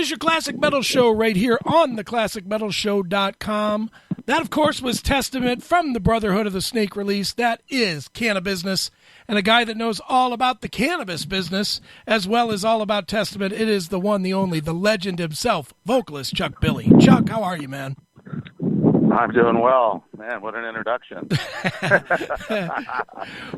is your Classic Metal Show right here on theclassicmetalshow.com. That, of course, was Testament from the Brotherhood of the Snake release. That is Cannabusiness. And a guy that knows all about the cannabis business as well as all about Testament. It is the one, the only, the legend himself, vocalist Chuck Billy. Chuck, how are you, man? I'm doing well. Man, what an introduction.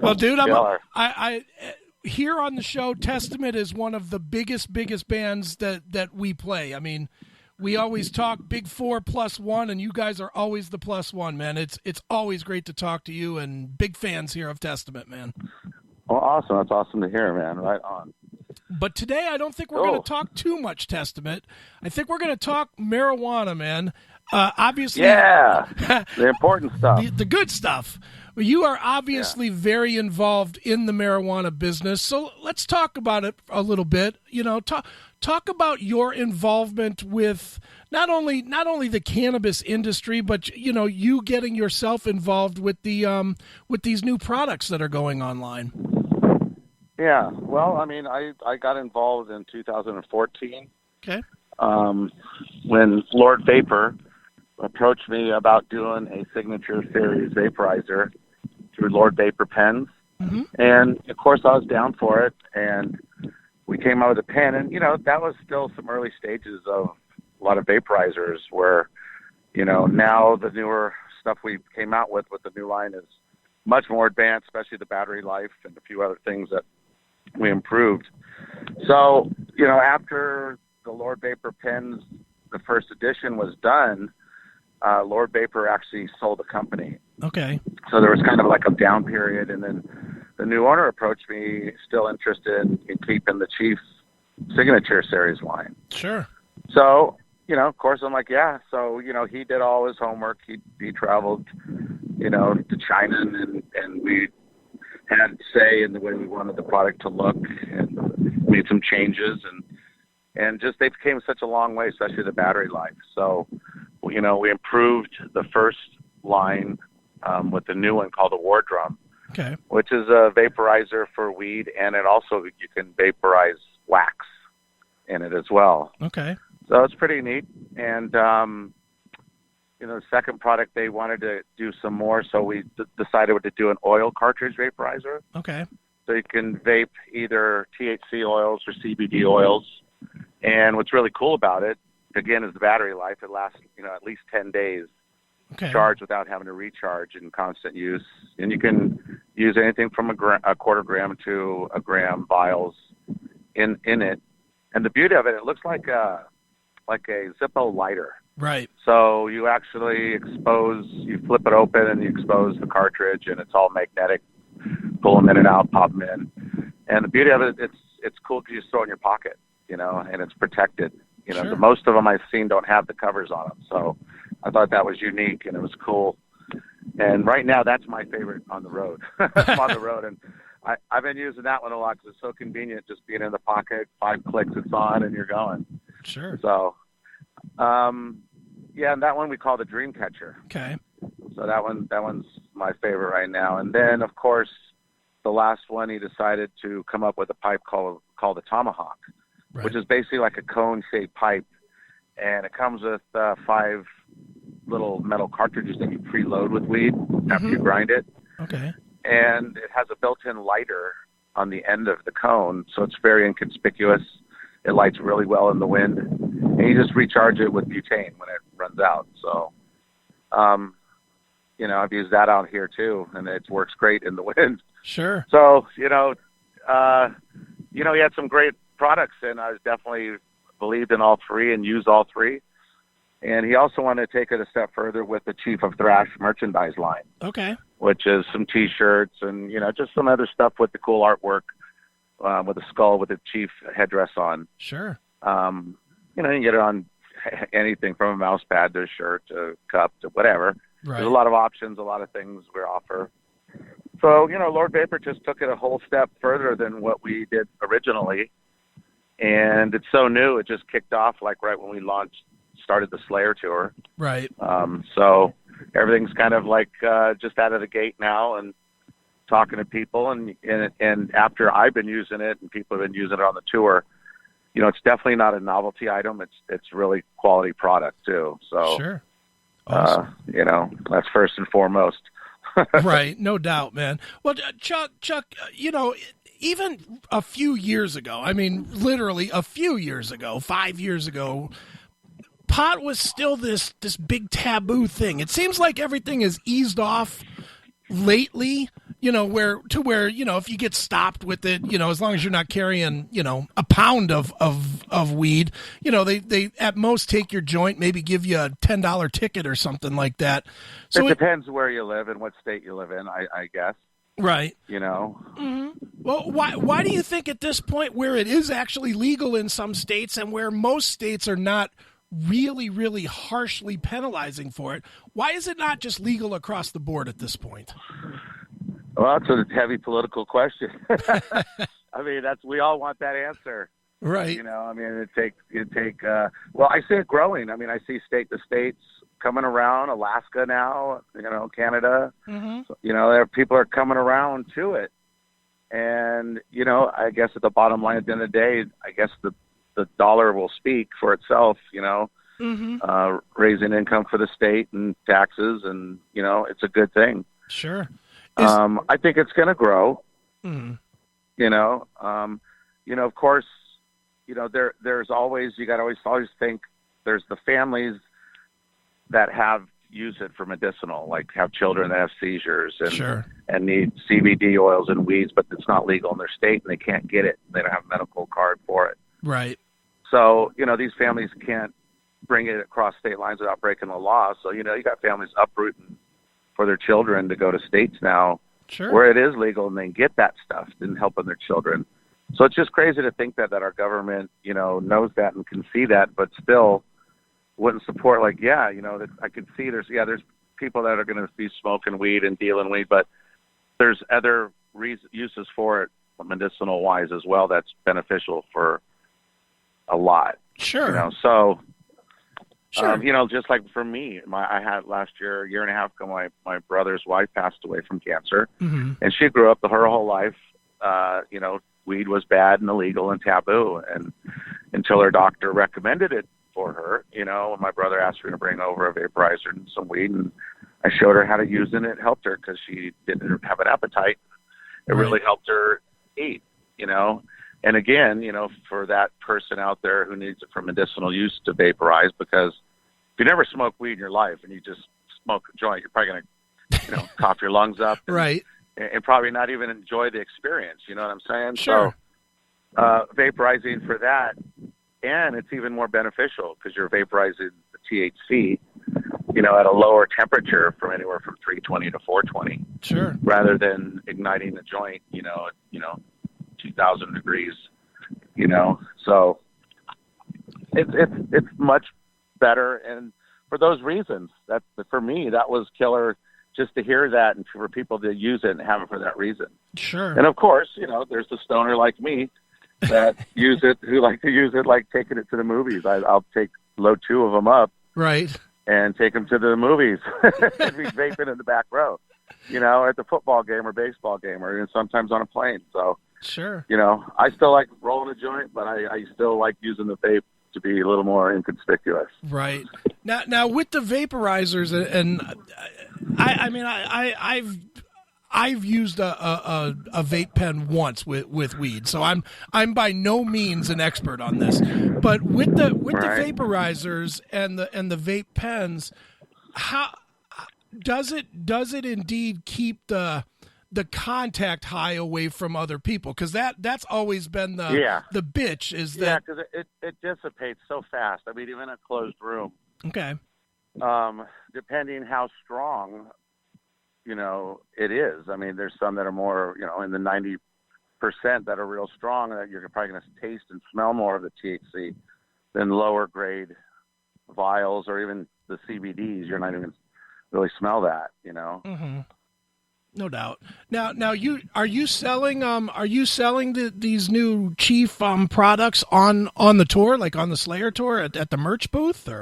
Well, dude, I here on the show, Testament is one of the biggest bands that we play. I mean, we always talk Big 4 plus one, and you guys are always the plus one, man. It's always great to talk to you, and big fans here of Testament, man. Well, awesome. That's awesome to hear, man. Right on. But today, I don't think we're going to talk too much Testament. I think we're going to talk marijuana, man. Obviously, yeah, the important stuff, the good stuff. You are obviously very involved in the marijuana business, so let's talk about it a little bit. You know, talk about your involvement with not only the cannabis industry, but you know, you getting yourself involved with the with these new products that are going online. Yeah, well, I mean, I got involved in 2014. Okay. When Lord Vapor approached me about doing a signature series vaporizer through Lord Vapor pens. Mm-hmm. And of course I was down for it, and we came out with a pen, and you know, that was still some early stages of a lot of vaporizers where, you know, now the newer stuff we came out with the new line is much more advanced, especially the battery life and a few other things that we improved. So, you know, after the Lord Vapor pens, the first edition was done, Lord Vapor actually sold the company. Okay. So there was kind of like a down period, and then the new owner approached me, still interested in keeping the Chief Signature Series line. Sure. So, you know, of course, I'm like, yeah. So, you know, he did all his homework. He traveled, you know, to China, and we had say in the way we wanted the product to look, and made some changes, and just they came such a long way, especially the battery life. So, you know, we improved the first line with the new one called the War Drum, okay, which is a vaporizer for weed, and it also, you can vaporize wax in it as well. Okay. So it's pretty neat. And, you know, the second product, they wanted to do some more, so we decided to do an oil cartridge vaporizer. Okay. So you can vape either THC oils or CBD oils. And what's really cool about it, again, is the battery life. It lasts, you know, at least 10 days. Okay. Charge without having to recharge in constant use. And you can use anything from a quarter gram to a gram vials in it. And the beauty of it, it looks like a Zippo lighter. Right. So you actually you flip it open and you expose the cartridge, and it's all magnetic. Pull them in and out, pop them in. And the beauty of it, it's cool because you just throw it in your pocket, you know, and it's protected. You know, Sure. Most of them I've seen don't have the covers on them. So I thought that was unique, and it was cool. And right now, that's my favorite on the road. I'm on the road, and I've been using that one a lot because it's so convenient, just being in the pocket, 5 clicks, it's on, and you're going. Sure. So, yeah, and that one we call the Dream Catcher. Okay. So that one's my favorite right now. And then, of course, the last one, he decided to come up with a pipe called the Tomahawk, right, which is basically like a cone-shaped pipe, and it comes with 5 little metal cartridges that you preload with weed after you grind it. Okay. And it has a built-in lighter on the end of the cone, so it's very inconspicuous. It lights really well in the wind, and you just recharge it with butane when it runs out. So, you know, I've used that out here too, and it works great in the wind. Sure. So, you know, he had some great products, and I definitely believed in all 3 and used all 3. And he also wanted to take it a step further with the Chief of Thrash merchandise line. Okay. Which is some T-shirts and, you know, just some other stuff with the cool artwork, with a skull with the Chief headdress on. Sure. You know, you can get it on anything from a mouse pad to a shirt to a cup to whatever. Right. There's a lot of options, a lot of things we offer. So, you know, Lord Vapor just took it a whole step further than what we did originally. And it's so new, it just kicked off like right when we started the Slayer tour. Right. So everything's kind of like just out of the gate now, and talking to people, and after I've been using it and people have been using it on the tour, it's definitely not a novelty item. It's really quality product too. So sure. Awesome. That's first and foremost. Right, no doubt, man. Well, Chuck, even a few years ago, I mean, literally a few years ago, 5 years ago, pot was still this big taboo thing. It seems like everything has eased off lately, where if you get stopped with it, as long as you're not carrying, a pound of weed, they at most take your joint, maybe give you a $10 ticket or something like that. So it depends where you live and what state you live in, I guess. Right. Mm-hmm. Well, why do you think at this point, where it is actually legal in some states and where most states are not really, really harshly penalizing for it, why is it not just legal across the board at this point? Well, it's a heavy political question. I mean, we all want that answer. Right. It take well, I see it growing. I mean, I see state to states coming around, Alaska now, Canada. Mm-hmm. People are coming around to it. And, I guess at the bottom line at the end of the day, I guess the dollar will speak for itself, mm-hmm. Raising income for the state and taxes, and, it's a good thing. Sure. I think it's going to grow. Mm. Of course, there's always, you got to always think there's the families that use it for medicinal, like have children that have seizures and sure. and need CBD oils and weeds, but it's not legal in their state and they can't get it. They don't have a medical card for it. Right. So, these families can't bring it across state lines without breaking the law. So, you got families uprooting for their children to go to states now sure. where it is legal and they get that stuff and helping their children. So it's just crazy to think that our government, knows that and can see that, but still wouldn't support, that I could see there's people that are going to be smoking weed and dealing weed, but there's other uses for it medicinal wise as well. That's beneficial for a lot. Sure. So, sure. Just like for me, I had last year, a year and a half ago, my brother's wife passed away from cancer, mm-hmm. and she grew up her whole life, weed was bad and illegal and taboo, and until her doctor recommended it for her, when my brother asked her to bring over a vaporizer and some weed, and I showed her how to use it, and it helped her because she didn't have an appetite. It really helped her eat, And again, for that person out there who needs it for medicinal use to vaporize, because if you never smoked weed in your life and you just smoke a joint, you're probably going to, cough your lungs up. Right. And probably not even enjoy the experience. You know what I'm saying? Sure. So vaporizing for that, and it's even more beneficial because you're vaporizing the THC, at a lower temperature from anywhere from 320 to 420. Sure. Rather than igniting the joint, 2,000 degrees, So it's much better, and for those reasons, for me that was killer. Just to hear that and for people to use it and have it for that reason. Sure. And of course, there's the stoner like me that who like to use it like taking it to the movies. I'll load 2 of them up. Right. And take them to the movies and be vaping in the back row, at the football game or baseball game or even sometimes on a plane. So, sure. I still like rolling a joint, but I still like using the vape to be a little more inconspicuous. Right. Now with the vaporizers, and I've used a vape pen once with weed, so I'm by no means an expert on this. But with the vaporizers and the vape pens, how does it indeed keep the contact high away from other people? Because that's always been the bitch is that. Yeah, because it dissipates so fast. I mean, even in a closed room. Okay. Depending how strong, it is. I mean, there's some that are more, in the 90% that are real strong, that you're probably going to taste and smell more of the THC than lower grade vials or even the CBDs. You're not even really smell that, Mm-hmm. No doubt. Now, are you selling these new Chief products on the tour, like on the Slayer tour at the merch booth? Or?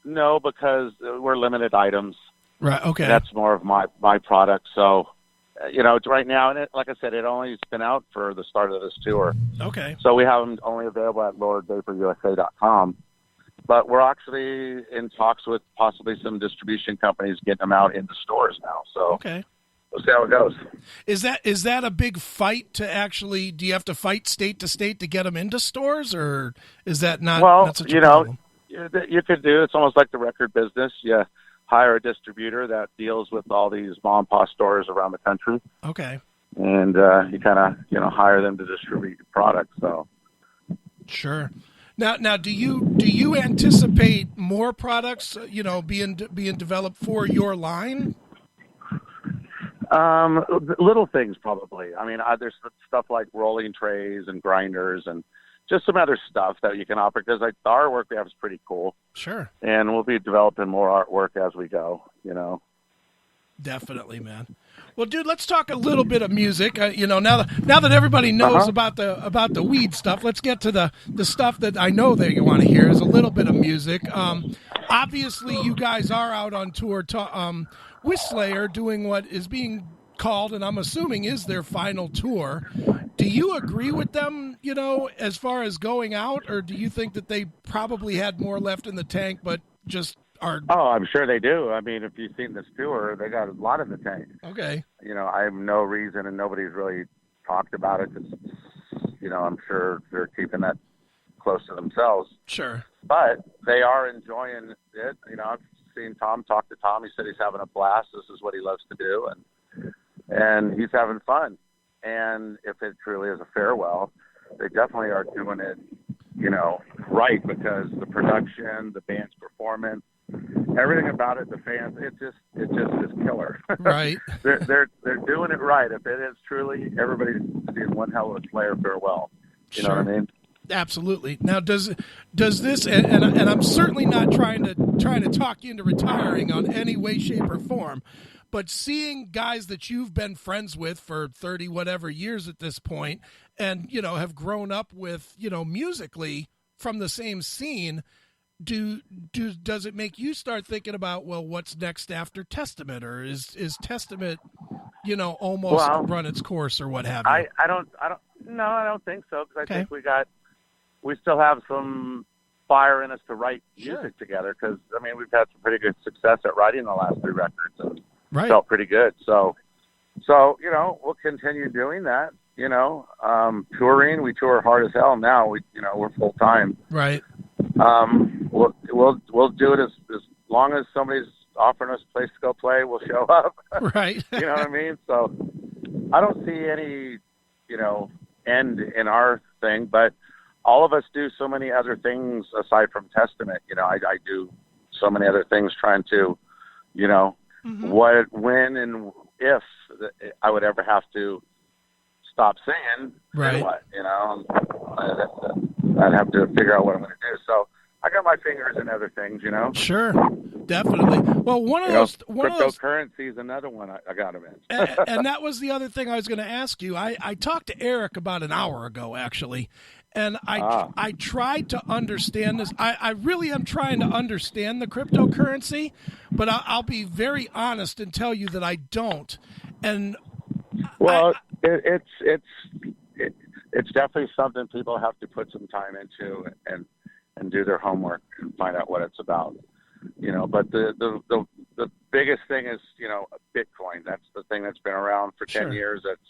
No, because we're limited items. Right. Okay. That's more of my product. So, it's right now, and like I said, it only's been out for the start of this tour. Okay. So we have them only available at LordVaporUSA.com. But we're actually in talks with possibly some distribution companies getting them out into stores now. So okay. We'll see how it goes. Is that a big fight to actually? Do you have to fight state to state to get them into stores, or is that not? Well, not such a problem? You could do. It's almost like the record business. You hire a distributor that deals with all these mom and pop stores around the country. Okay. And you kind of hire them to distribute your product. So sure. Now, do you anticipate more products, being developed for your line? Little things probably. I mean, there's stuff like rolling trays and grinders and just some other stuff that you can offer, because the artwork we have is pretty cool. Sure. And we'll be developing more artwork as we go. Definitely, man. Well, dude, let's talk a little bit of music. Now that everybody knows about the weed stuff, let's get to the stuff that I know that you want to hear is a little bit of music. Obviously, you guys are out on tour with Slayer, doing what is being called, and I'm assuming is their final tour. Do you agree with them, as far as going out, or do you think that they probably had more left in the tank, but just are? Oh, I'm sure they do. I mean, if you've seen this tour, they got a lot in the tank. Okay. I have no reason, and nobody's really talked about it. I'm sure they're keeping that close to themselves. Sure. But they are enjoying it. I've seen talk to Tom. He said he's having a blast. This is what he loves to do, and he's having fun. And if it truly is a farewell, they definitely are doing it, right, because the production, the band's performance, everything about it, the fans, it just is killer. Right. they're doing it right. If it is truly, everybody's seeing one hell of a Slayer farewell. You know what I mean? Absolutely. Now, does this, and I'm certainly not trying to talk you into retiring on any way, shape, or form, but seeing guys that you've been friends with for 30 whatever years at this point, and have grown up with musically from the same scene, does it make you start thinking about, well, what's next after Testament, or is Testament almost run its course, or what have you? I don't think so, because I think we still have some fire in us to write music together, because we've had some pretty good success at writing the last 3 records, and felt pretty good. So we'll continue doing that. Touring, we tour hard as hell now. We're full time. Right. We'll do it as long as somebody's offering us a place to go play. We'll show up. Right. You know what I mean? So I don't see any end in our thing, but all of us do so many other things aside from Testament. I do so many other things trying to, what, when, and if I would ever have to stop singing, right? What, I'd have to figure out what I'm going to do. So I got my fingers in other things, Sure, definitely. Well, cryptocurrency is another one I got them in. and that was the other thing I was going to ask you. I talked to Eric about an hour ago, actually, and I tried to understand this. I really am trying to understand the cryptocurrency, but I'll be very honest and tell you that I don't. And it's definitely something people have to put some time into and do their homework and find out what it's about. But the biggest thing is Bitcoin. That's the thing that's been around for 10 years. That's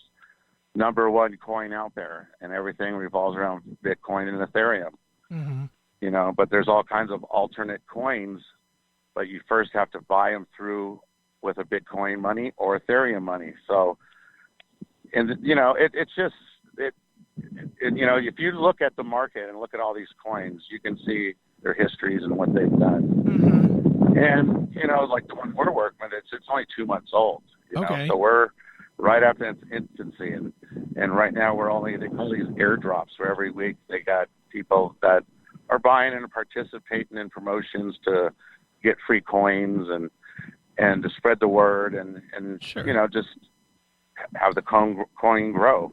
number one coin out there, and everything revolves around Bitcoin and Ethereum. Mm-hmm. But there's all kinds of alternate coins, but you first have to buy them through with a Bitcoin money or Ethereum money. So, and it's just if you look at the market and look at all these coins, you can see their histories and what they've done. Mm-hmm. And like the one we're working with, it's only 2 months old. So we're right after its infancy, and right now they call these airdrops, where every week they got people that are buying and participating in promotions to get free coins and to spread the word and just have the coin grow.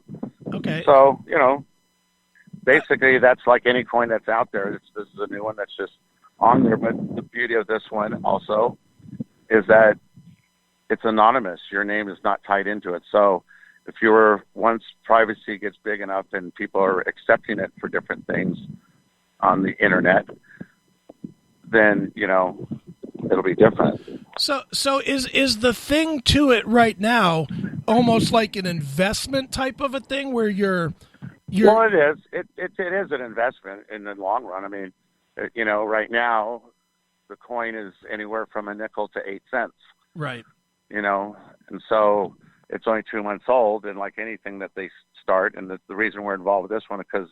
Okay. So, basically that's like any coin that's out there. This is a new one that's just on there. But the beauty of this one also is that it's anonymous. Your name is not tied into it. So if once privacy gets big enough and people are accepting it for different things on the internet, then, it'll be different. So is the thing to it right now almost like an investment type of a thing where you're Well, it is. It is an investment in the long run. I mean, right now the coin is anywhere from a nickel to 8 cents. Right. And so it's only 2 months old, and like anything that they start, and the reason we're involved with this one is because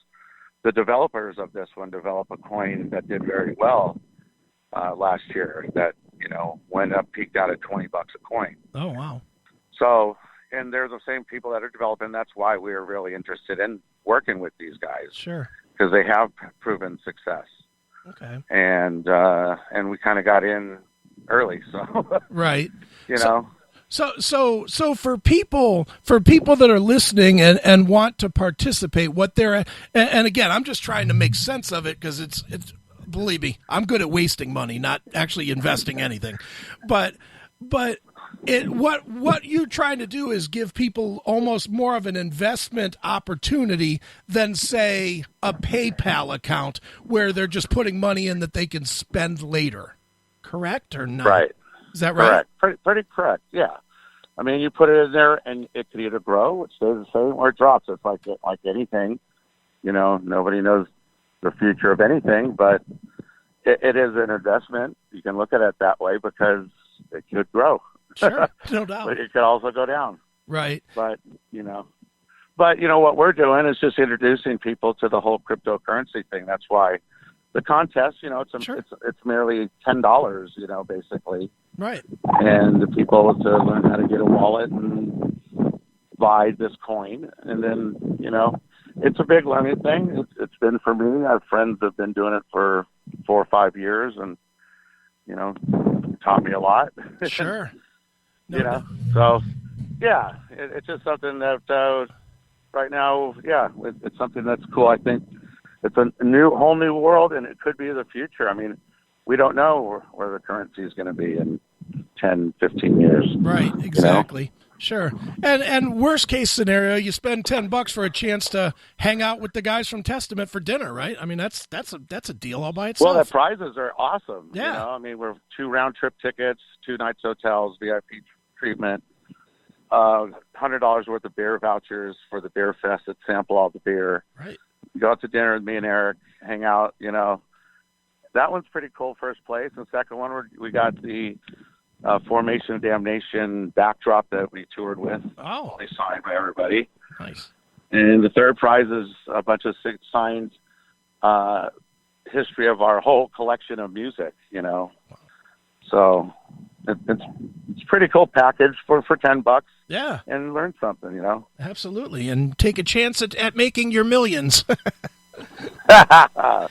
the developers of this one developed a coin that did very well last year that, went up, peaked out at $20 a coin. Oh, wow. So, and they're the same people that are developing. That's why we're really interested in working with these guys. Sure. Because they have proven success. Okay. And we kind of got in early, so. Right. So for people that are listening and want to participate, and again, I'm just trying to make sense of it because it's believe me, I'm good at wasting money, not actually investing anything, but what you're trying to do is give people almost more of an investment opportunity than, say, a PayPal account where they're just putting money in that they can spend later. Correct or not? Right. Is that right? Correct. Pretty correct. Yeah. I mean, you put it in there, and it could either grow, which stays the same, or it drops. It's like anything. Nobody knows the future of anything, but it is an investment. You can look at it that way because it could grow. Sure, no doubt. But it could also go down. Right. But what we're doing is just introducing people to the whole cryptocurrency thing. That's why the contest, it's merely $10, basically. Right. And the people to learn how to get a wallet and buy this coin. And then, it's a big learning thing. It's been for me. I have friends that have been doing it for 4 or 5 years and, taught me a lot. Sure. So, yeah, it's just something that right now, it's something that's cool. I think it's a whole new world, and it could be the future. I mean, we don't know where the currency is going to be in 10, 15 years. Right, exactly. Sure. And worst case scenario, you spend $10 for a chance to hang out with the guys from Testament for dinner, right? I mean, that's a deal all by itself. Well, the prizes are awesome. Yeah. I mean, we're 2 round trip tickets, 2 nights hotels, VIP treatment, $100 worth of beer vouchers for the beer fest that sample all the beer. Right. Go out to dinner with me and Eric, hang out. That one's pretty cool. First place, and second one we got the Formation of Damnation backdrop that we toured with. Oh, they signed by everybody. Nice. And the third prize is a bunch of signed history of our whole collection of music. Wow. So it's a pretty cool package for $10. Yeah, and learn something. Absolutely, and take a chance at making your millions. Yeah.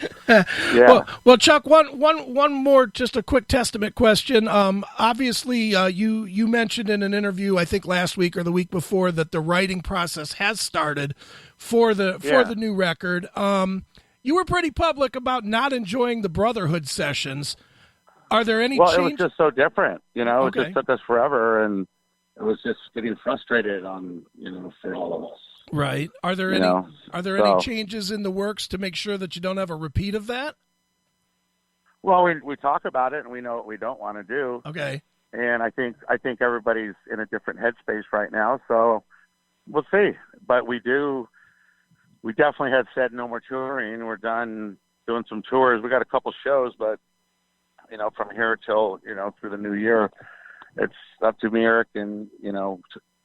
Well, Chuck, one more, just a quick Testament question. Obviously, you mentioned in an interview, I think last week or the week before, that the writing process has started for the new record. You were pretty public about not enjoying the Brotherhood sessions. Are there any changes? Well, it was just so different. It just took us forever, and it was just getting frustrated on for all of us. Right. Are there any changes in the works to make sure that you don't have a repeat of that? Well, we talk about it, and we know what we don't want to do. Okay. And I think everybody's in a different headspace right now, so we'll see. But we definitely have said no more touring. We're done doing some tours. We got a couple shows, but from here till through the new year, it's up to me, Eric, and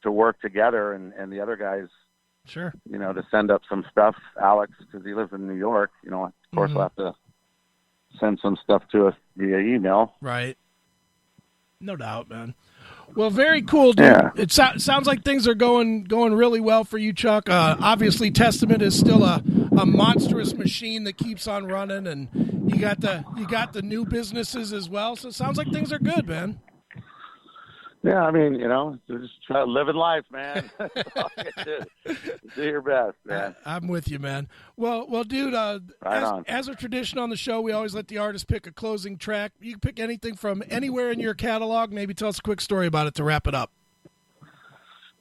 to work together, and the other guys. Sure. To send up some stuff, Alex, because he lives in New York. Of course, we'll have to send some stuff to us via email. Right. No doubt, man. Well, very cool, dude. Yeah. It sounds like things are going really well for you, Chuck. Obviously, Testament is still a monstrous machine that keeps on running, and you got the new businesses as well. So it sounds like things are good, man. Yeah, I mean, just try living life, man. That's all you can do. Do your best, man. I'm with you, man. Well, dude, as a tradition on the show, we always let the artist pick a closing track. You can pick anything from anywhere in your catalog. Maybe tell us a quick story about it to wrap it up.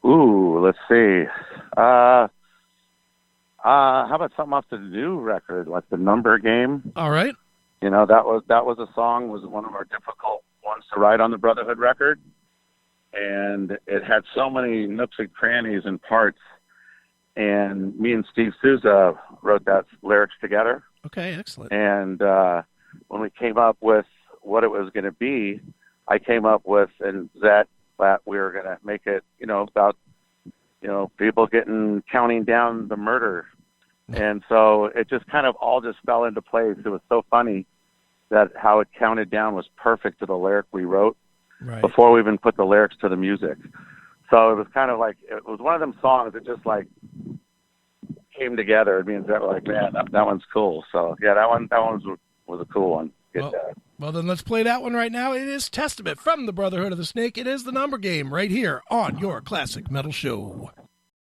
Ooh, let's see. How about something off the new record, like The Number Game? All right. That was a song, was one of our difficult ones to write on the Brotherhood record. And it had so many nooks and crannies and parts. And me and Steve Souza wrote that lyrics together. Okay, excellent. And when we came up with what it was going to be, I came up with that we were going to make it, about, people counting down the murder. And so it just kind of all just fell into place. It was so funny that how it counted down was perfect to the lyric we wrote. Right. Before we even put the lyrics to the music. So it was kind of like, it was one of them songs that just like came together. It means that we're like, man, that one's cool. So yeah, that one was a cool one. Well, then let's play that one right now. It is Testament from the Brotherhood of the Snake. It is The Number Game right here on your Classic Metal Show.